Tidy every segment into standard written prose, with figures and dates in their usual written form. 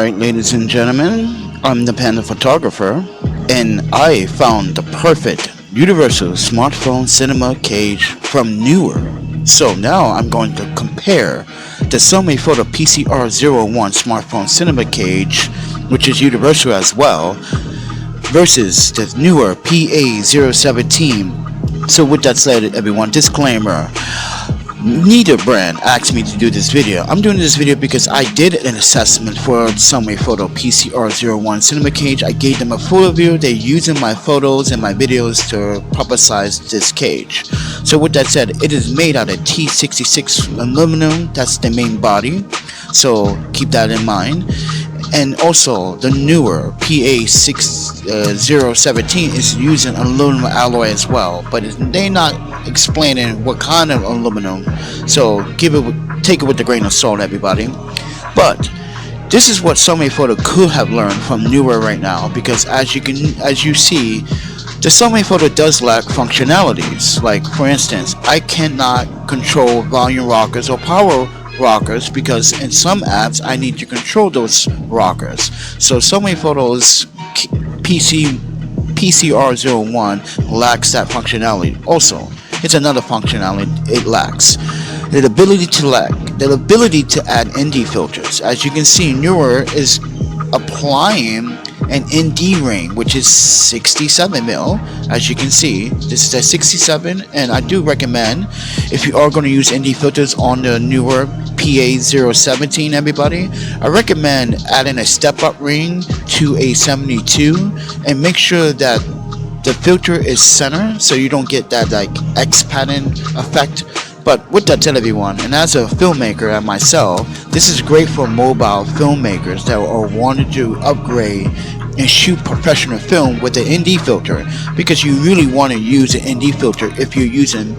Alright, ladies and gentlemen, I'm the Panda Photographer, and I found the perfect universal smartphone cinema cage from Neewer. So now I'm going to compare the Sunwayfoto PCR-01 smartphone cinema cage, which is universal as well, versus the Neewer PA017. So with that said, everyone, disclaimer. Neither brand asked me to do this video. I'm doing this video because I did an assessment for Sunwayfoto PCR-01 cinema cage. I gave them a full review. They're using my photos and my videos to publicize this cage. So with that said, it is made out of T66 aluminum. That's the main body. So keep that in mind. And also the Neewer PA017 is using aluminum alloy as well, but they're not explaining what kind of aluminum, so take it with a grain of salt, everybody. But this is what Sunwayfoto could have learned from Neewer right now, because as you see, the Sunwayfoto does lack functionalities. Like for instance, I cannot control volume rockers or power rockers, because in some apps I need to control those rockers. So Sunwayfoto's PCR-01 lacks that functionality. Also, it's another functionality it lacks: the ability to add ND filters. As you can see, Neewer is applying an ND ring, which is 67 mil. As you can see, this is a 67, and I do recommend, if you are going to use ND filters on the Neewer PA017, everybody, I recommend adding a step-up ring to a 72, and make sure that the filter is center, so you don't get that like X pattern effect. But with that said, everyone, and as a filmmaker and myself, this is great for mobile filmmakers that are wanting to upgrade and shoot professional film with the ND filter, because you really want to use an ND filter if you're using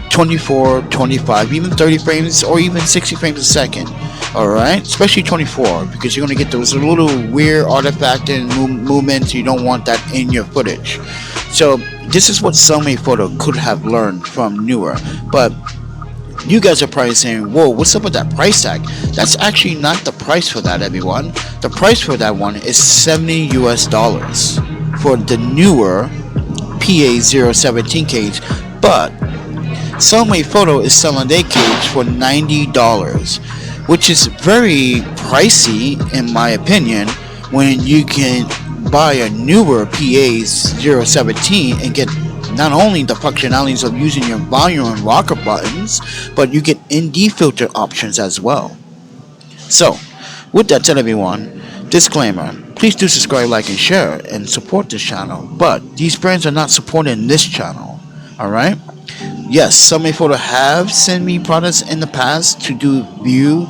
24, 25, even 30 frames or even 60 frames a second. Alright, especially 24, because you're going to get those little weird artifact and movements. You don't want that in your footage. So this is what Sunwayfoto could have learned from Neewer. But you guys are probably saying, whoa, what's up with that price tag? That's actually not the price for that, everyone. The price for that one is $70 for the Neewer PA017 cage. But Sunwayfoto is selling their cage for $90, which is very pricey in my opinion, when you can buy a Neewer PA017 and get not only the functionalities of using your volume and rocker buttons, but you get ND filter options as well. So with that said, everyone, disclaimer, please do subscribe, like, and share, and support this channel. But these brands are not supporting this channel. Alright? Yes, Sunwayfoto have sent me products in the past to do real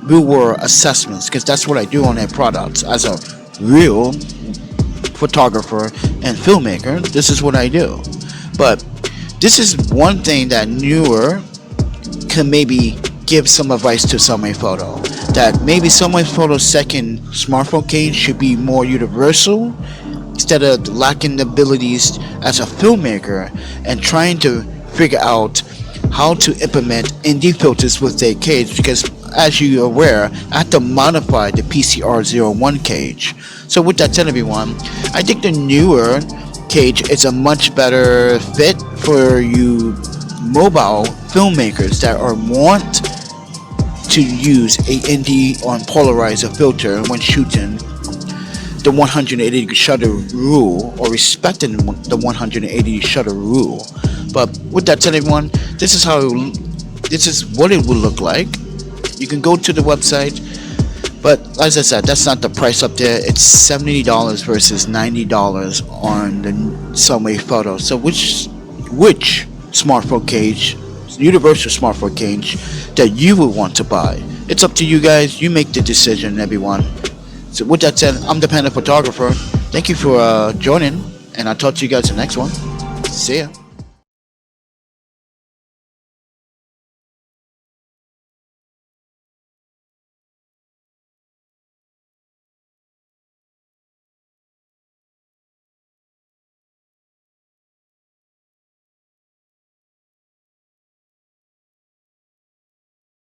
world assessments, because that's what I do on their products. As a real photographer and filmmaker, this is what I do. But this is one thing that Neewer can maybe give some advice to Sunwayfoto, that maybe Sunwayfoto's second smartphone cage should be more universal, instead of lacking the abilities as a filmmaker and trying to figure out how to implement ND filters with their cage, because as you're aware, I have to modify the PCR-01 cage. So with that said, everyone, I think the Neewer cage is a much better fit for you mobile filmmakers that want to use a ND on polarizer filter when shooting the 180 shutter rule, or respecting the 180 shutter rule. But with that said, everyone, this is what it will look like. You can go to the website, but as I said, that's not the price up there. It's $70 versus $90 on the Sunwayfoto. So which smartphone cage, universal smartphone cage, that you would want to buy? It's up to you guys. You make the decision, everyone. So with that said, I'm the Panda Photographer. Thank you for joining, and I'll talk to you guys in the next one. See ya.